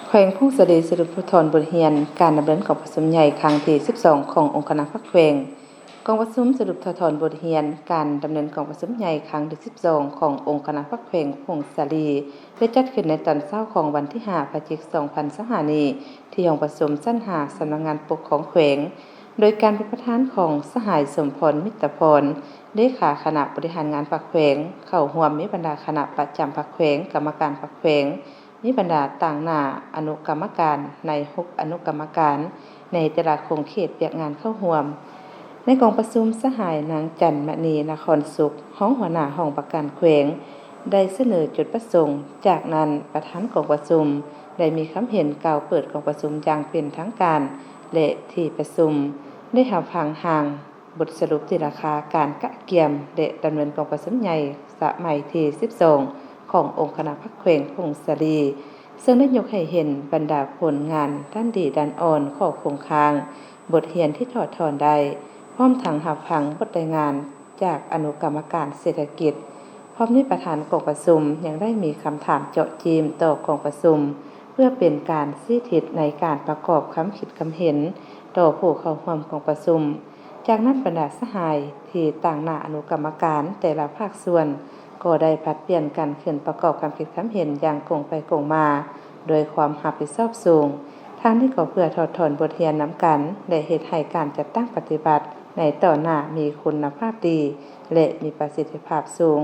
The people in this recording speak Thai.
แขวงพงศดีสรุปทรบทเรียนการดำเนินกองประชุมใหญ่ครั้งที่12ขององค์คณะแขวงกองประชุมสรุปทรบทเรียนการดำเนินกองประชุมใหญ่ครั้งที่12ขององค์คณะแขวงพงศดีได้จัดขึ้นในตอนเช้าของวันที่5พฤศจิกายน2025นี้ที่ห้องประชุมชั้น5สำนักงานปกครองแขวงโดยการเป็นประธานของสหายสมพรมิตรพรเลขาคณะบริหารงานพรรคแขวงเข้าร่วมมีบรรดาคณะประจำพรรคแขวงกรรมการพรรคแขวงมีบรรดาต่างหน้าอนุกรรมการใน6อนุกรรมการในแต่ละโครงเขตเวียกงานเข้าร่วมในกองประชุมสหายนางจันมณีนครสุขห้องหัวหน้าห้องประกันแขวงได้เสนอจุดประสงค์จากนั้นประธานกองประชุมได้มีคำเห็นกล่าวเปิดกองประชุมอย่างเป็นทางการและที่ประชุมได้รับฟังห่างบทสรุปที่ราคาการกะเกียมและดำเนินกองประชุมใหญ่สมัยที่12ขององค์คณะพรรคแขวงพงศดีซึ่งได้ยกให้เห็นบรรดาผลงานด้านดีด้านอ่อนข้อคงค้างบทเรียนที่ถอดถอนได้พร้อมทั้งรับฟังบทรายงานจากอนุกรรมการเศรษฐกิจพร้อมนี้ประธานกองประชุมยังได้มีคำถามเจาะจีมต่อกองประชุมเพื่อเป็นการชี้ทิศในการประกอบคำคิดคำเห็นต่อผู้เข้าร่วมกองประชุมจากนั้นบรรดาสหายที่ต่างหน้าอนุกรรมการแต่ละภาคส่วนก็ได้ผลัดเปลี่ยนกันขึ้นประกอบความคิดความเห็นอย่างกงไปกงมาโดยความรับผิดชอบสูงทางนี้ก็เพื่อถอดถอนบทเรียนน้ำกันและเฮ็ดให้การจัดตั้งปฏิบัติในต่อหน้ามีคุณภาพดีและมีประสิทธิภาพสูง